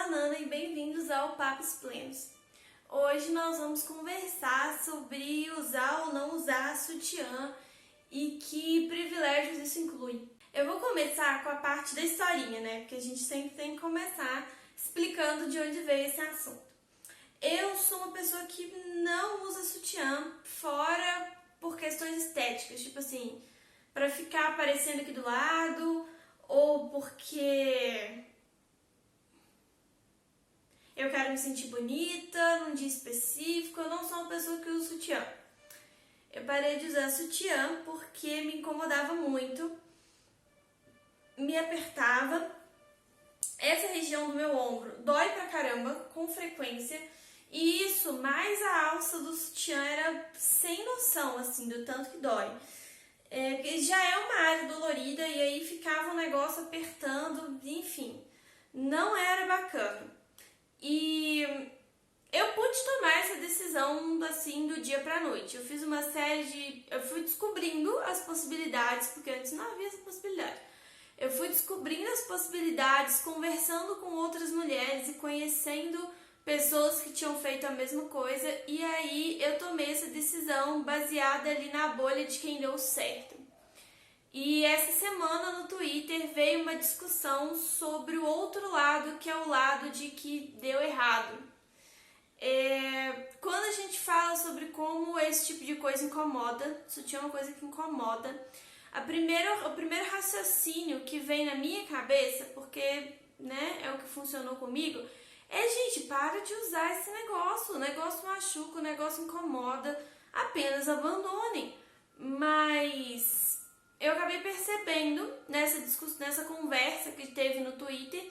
a Nana e bem-vindos ao Papos Plenos. Hoje nós vamos conversar sobre usar ou não usar sutiã e que privilégios isso inclui. Eu vou começar com a parte da historinha, né? Porque a gente sempre tem que começar explicando de onde veio esse assunto. Eu sou uma pessoa que não usa sutiã fora por questões estéticas, tipo assim, pra ficar aparecendo aqui do lado ou porque eu quero me sentir bonita num dia específico. Eu não sou uma pessoa que usa sutiã. Eu parei de usar sutiã porque me incomodava muito, me apertava. Essa região do meu ombro dói pra caramba, com frequência. E isso, mais a alça do sutiã, era sem noção, assim, do tanto que dói. Porque já é uma área dolorida e aí ficava um negócio apertando, enfim. Não era bacana. E eu pude tomar essa decisão, assim, do dia pra noite. Eu fiz uma série de... Eu fui descobrindo as possibilidades, porque antes não havia essa possibilidade. Eu fui descobrindo as possibilidades, conversando com outras mulheres e conhecendo pessoas que tinham feito a mesma coisa, e aí eu tomei essa decisão baseada ali na bolha de quem deu certo. E essa semana no Twitter veio uma discussão sobre o outro lado, que é o lado de que deu errado. Quando a gente fala sobre como esse tipo de coisa incomoda, sutiã é uma coisa que incomoda, o primeiro raciocínio que vem na minha cabeça, porque né, é o que funcionou comigo, gente, para de usar esse negócio. O negócio machuca, o negócio incomoda, apenas abandonem. Mas eu acabei percebendo nessa conversa que teve no Twitter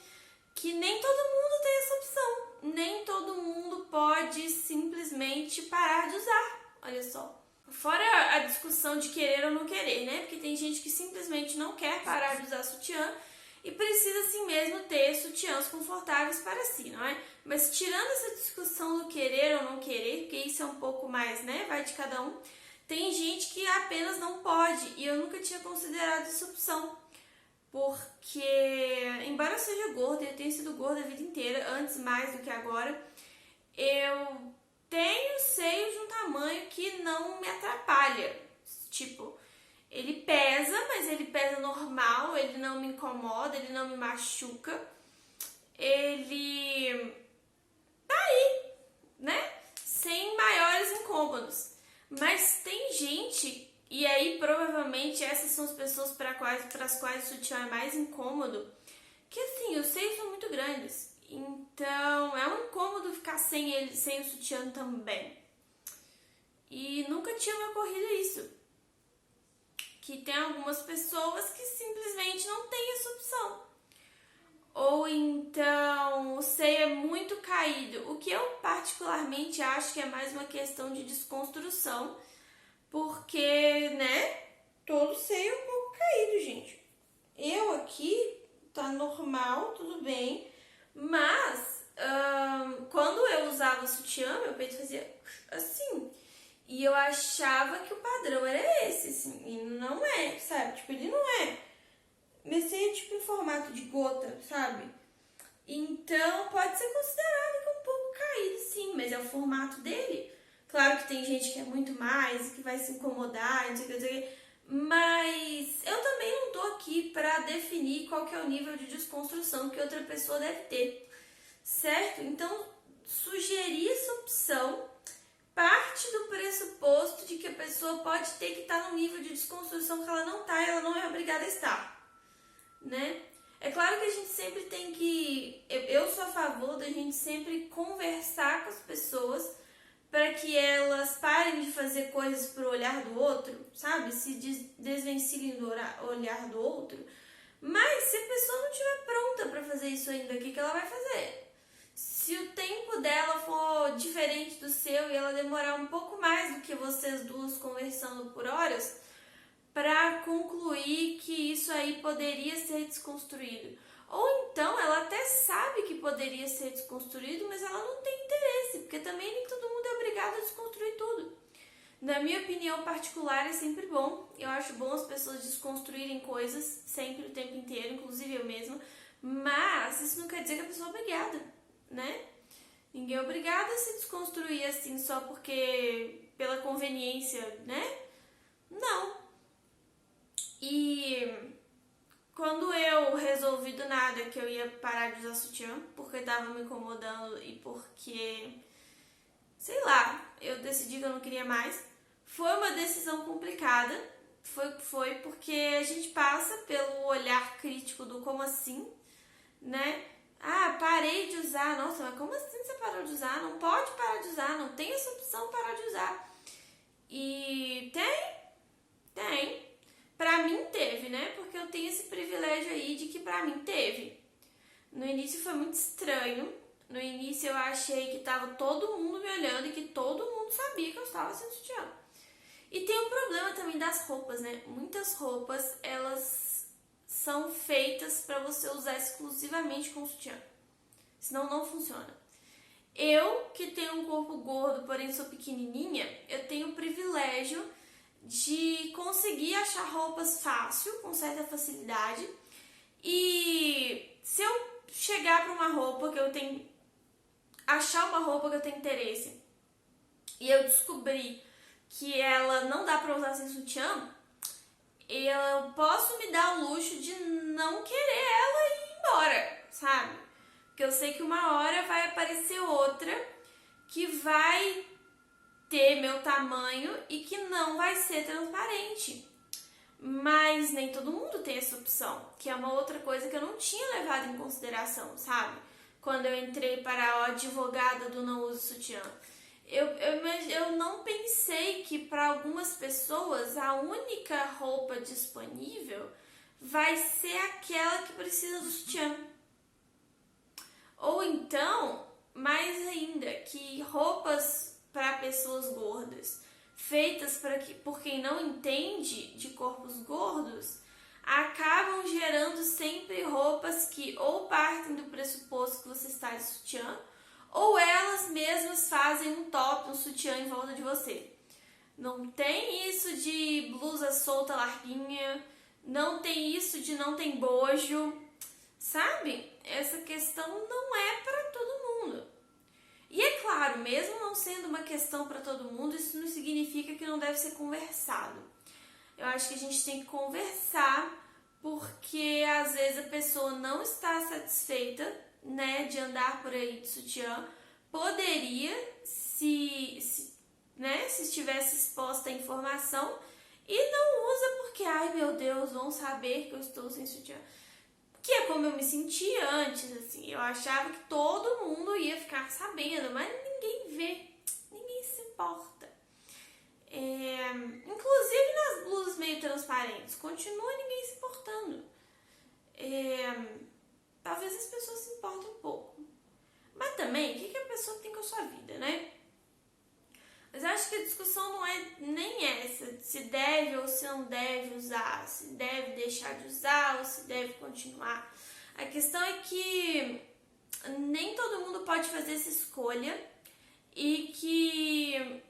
que nem todo mundo tem essa opção. Nem todo mundo pode simplesmente parar de usar. Olha só. Fora a discussão de querer ou não querer, né? Porque tem gente que simplesmente não quer parar de usar sutiã e precisa assim mesmo ter sutiãs confortáveis para si, não é? Mas tirando essa discussão do querer ou não querer, porque isso é um pouco mais, né? Vai de cada um. Tem gente que apenas não pode, e eu nunca tinha considerado essa opção. Porque, embora eu seja gorda, eu tenha sido gorda a vida inteira, antes mais do que agora, eu tenho seios de um tamanho que não me atrapalha. Tipo, ele pesa, mas ele pesa normal, ele não me incomoda, ele não me machuca. Ele tá aí, né? Sem maiores incômodos. Mas tem gente, e aí provavelmente essas são as pessoas para as quais o sutiã é mais incômodo, que assim, os seios são muito grandes. Então é um incômodo ficar sem o sutiã também. E nunca tinha me ocorrido isso. Que tem algumas pessoas que simplesmente não têm essa opção. Ou então o seio é muito caído, o que eu particularmente acho que é mais uma questão de desconstrução, porque, né, todo seio é um pouco caído, gente. Eu aqui tá normal, tudo bem, mas quando eu usava sutiã, meu peito fazia assim. E eu achava que o padrão era esse, assim, e não é, sabe? Tipo, ele não é. Meu seio é tipo em formato de gota, sabe? Então pode ser considerado que é um pouco caído, sim, mas é o formato dele. Claro que tem gente que é muito mais, que vai se incomodar, não sei o que, não sei o que. Mas eu também não tô aqui pra definir qual que é o nível de desconstrução que outra pessoa deve ter, certo? Então, sugerir essa opção parte do pressuposto de que a pessoa pode ter que estar num nível de desconstrução que ela não tá e ela não é obrigada a estar, né? É claro que a gente sempre tem que... Eu sou a favor da gente sempre conversar com as pessoas para que elas parem de fazer coisas pro olhar do outro, sabe? Se desvencilhem do olhar do outro. Mas se a pessoa não estiver pronta para fazer isso ainda, o que ela vai fazer? Se o tempo dela for diferente do seu e ela demorar um pouco mais do que vocês duas conversando por horas, para concluir que isso aí poderia ser desconstruído. Ou então ela até sabe que poderia ser desconstruído, mas ela não tem interesse, porque também nem todo mundo é obrigado a desconstruir tudo. Na minha opinião particular, é sempre bom. Eu acho bom as pessoas desconstruírem coisas sempre, o tempo inteiro, inclusive eu mesma. Mas isso não quer dizer que a pessoa é obrigada, né? Ninguém é obrigado a se desconstruir assim só porque pela conveniência, né? Não. E quando eu resolvi do nada que eu ia parar de usar sutiã, porque tava me incomodando e porque, sei lá, eu decidi que eu não queria mais, foi uma decisão complicada. Foi porque a gente passa pelo olhar crítico do como assim, né? Ah, parei de usar. Nossa, mas como assim você parou de usar? Não pode parar de usar, não tem essa opção parar de usar. E tem. Pra mim teve, né? Porque eu tenho esse privilégio aí de que pra mim teve. No início foi muito estranho. No início eu achei que tava todo mundo me olhando e que todo mundo sabia que eu estava sem sutiã. E tem o problema também das roupas, né? Muitas roupas, elas são feitas pra você usar exclusivamente com sutiã. Senão não funciona. Eu, que tenho um corpo gordo, porém sou pequenininha, eu tenho o privilégio de conseguir achar roupas fácil, com certa facilidade. E se eu chegar pra uma roupa que eu tenho... achar uma roupa que eu tenho interesse e eu descobrir que ela não dá pra usar sem sutiã, eu posso me dar o luxo de não querer ela e ir embora, sabe? Porque eu sei que uma hora vai aparecer outra que vai ter meu tamanho e que não vai ser transparente. Mas nem todo mundo tem essa opção, que é uma outra coisa que eu não tinha levado em consideração, sabe? Quando eu entrei para a advogada do não uso sutiã. Eu não pensei que para algumas pessoas a única roupa disponível vai ser aquela que precisa do sutiã. Ou então, mais ainda, que roupas para pessoas gordas, feitas por quem não entende de corpos gordos, acabam gerando sempre roupas que ou partem do pressuposto que você está de sutiã, ou elas mesmas fazem um top, um sutiã em volta de você. Não tem isso de blusa solta larguinha, não tem isso de não tem bojo, sabe? Essa questão não é para todo mundo. E é claro, mesmo não sendo uma questão para todo mundo, isso não significa que não deve ser conversado. Eu acho que a gente tem que conversar, porque às vezes a pessoa não está satisfeita, né, de andar por aí de sutiã. Poderia, se estivesse exposta à informação, e não usa porque, ai meu Deus, vão saber que eu estou sem sutiã. Que é como eu me sentia antes, assim. Eu achava que todo mundo ia ficar sabendo, mas ninguém vê, ninguém se importa. Inclusive nas blusas meio transparentes, continua ninguém se importando. Talvez as pessoas se importem um pouco. Mas também, o que a pessoa tem com a sua vida, né? Mas eu acho que a discussão não é nem essa, se deve ou se não deve usar, se deve deixar de usar ou se deve continuar. A questão é que nem todo mundo pode fazer essa escolha e que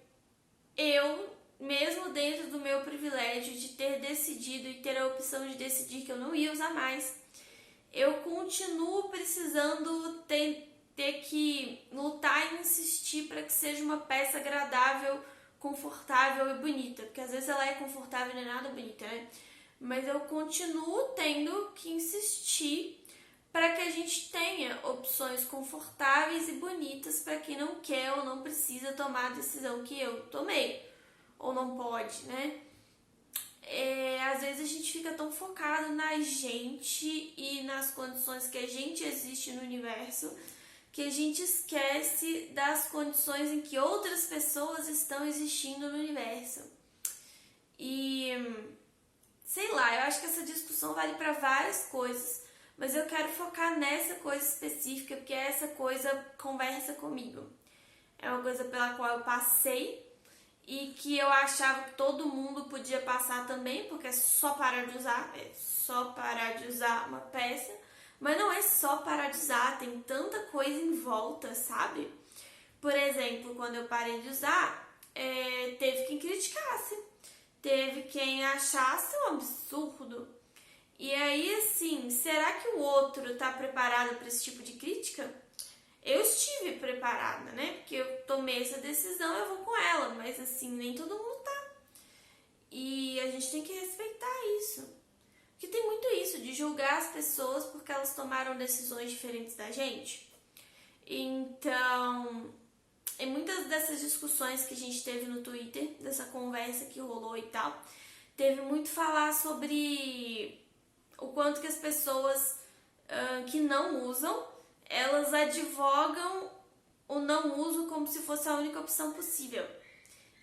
eu, mesmo dentro do meu privilégio de ter decidido e ter a opção de decidir que eu não ia usar mais, eu continuo precisando ter que lutar e insistir para que seja uma peça agradável, confortável e bonita. Porque às vezes ela é confortável e não é nada bonita, né? Mas eu continuo tendo que insistir para que a gente tenha opções confortáveis e bonitas para quem não quer ou não precisa tomar a decisão que eu tomei. Ou não pode, né? Às vezes a gente fica tão focado na gente e nas condições que a gente existe no universo, que a gente esquece das condições em que outras pessoas estão existindo no universo. E, sei lá, eu acho que essa discussão vale para várias coisas, mas eu quero focar nessa coisa específica, porque essa coisa conversa comigo. É uma coisa pela qual eu passei e que eu achava que todo mundo podia passar também, porque é só parar de usar uma peça. Mas não é só parar de usar, tem tanta coisa em volta, sabe? Por exemplo, quando eu parei de usar, teve quem criticasse, teve quem achasse um absurdo. E aí, assim, será que o outro tá preparado para esse tipo de crítica? Eu preparada, né? Porque eu tomei essa decisão, eu vou com ela, mas assim, nem todo mundo tá. E a gente tem que respeitar isso. Porque tem muito isso, de julgar as pessoas porque elas tomaram decisões diferentes da gente. Então, em muitas dessas discussões que a gente teve no Twitter, dessa conversa que rolou e tal, teve muito falar sobre o quanto que as pessoas que não usam, elas advogam o não uso como se fosse a única opção possível.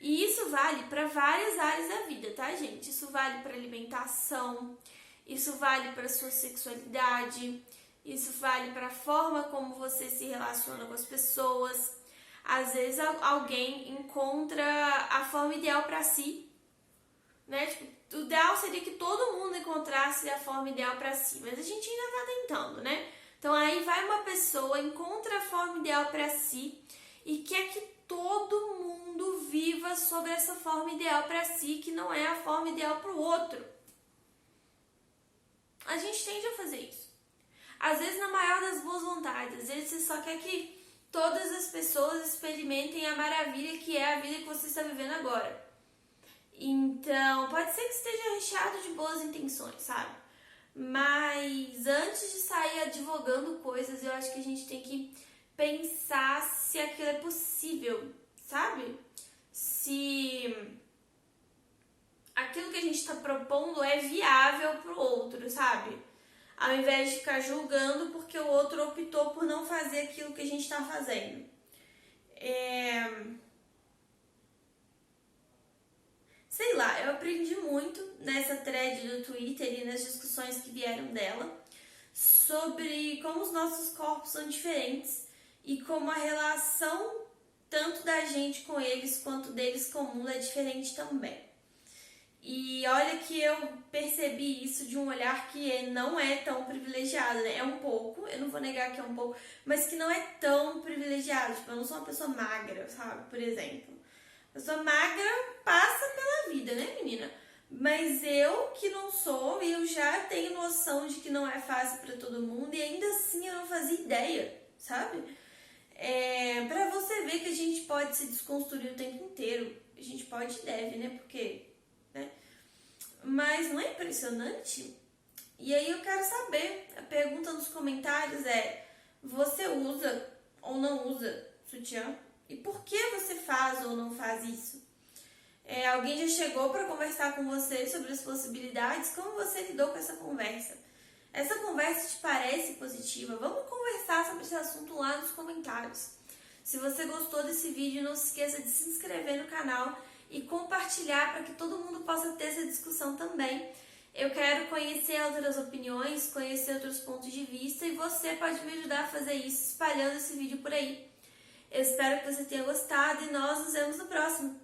E isso vale para várias áreas da vida, tá, gente? Isso vale para alimentação, isso vale para sua sexualidade, isso vale para a forma como você se relaciona com as pessoas. Às vezes alguém encontra a forma ideal para si, né? Tipo, o ideal seria que todo mundo encontrasse a forma ideal para si, mas a gente ainda tá tentando, né? Então aí vai uma pessoa, encontra a forma ideal para si e quer que todo mundo viva sobre essa forma ideal para si, que não é a forma ideal para o outro. A gente tende a fazer isso. Às vezes na maior das boas vontades, às vezes você só quer que todas as pessoas experimentem a maravilha que é a vida que você está vivendo agora. Então, pode ser que esteja recheado de boas intenções, sabe? Mas antes de sair advogando coisas, eu acho que a gente tem que pensar se aquilo é possível, sabe? Se aquilo que a gente está propondo é viável pro outro, sabe? Ao invés de ficar julgando porque o outro optou por não fazer aquilo que a gente está fazendo. Sei lá, eu aprendi muito nessa thread do Twitter e nas discussões que vieram dela sobre como os nossos corpos são diferentes e como a relação tanto da gente com eles quanto deles com o mundo é diferente também. E olha que eu percebi isso de um olhar que não é tão privilegiado, né? É um pouco, eu não vou negar que é um pouco, mas que não é tão privilegiado. Tipo, eu não sou uma pessoa magra, sabe? Por exemplo. A pessoa magra passa pela vida, né, menina? Mas eu que não sou, eu já tenho noção de que não é fácil pra todo mundo e ainda assim eu não fazia ideia, sabe? Pra você ver que a gente pode se desconstruir o tempo inteiro. A gente pode e deve, né? Porque, né? Mas não é impressionante? E aí eu quero saber, a pergunta nos comentários é: você usa ou não usa sutiã? E por que você faz ou não faz isso? Alguém já chegou para conversar com você sobre as possibilidades? Como você lidou com essa conversa? Essa conversa te parece positiva? Vamos conversar sobre esse assunto lá nos comentários. Se você gostou desse vídeo, não se esqueça de se inscrever no canal e compartilhar para que todo mundo possa ter essa discussão também. Eu quero conhecer outras opiniões, conhecer outros pontos de vista e você pode me ajudar a fazer isso espalhando esse vídeo por aí. Eu espero que você tenha gostado e nós nos vemos no próximo.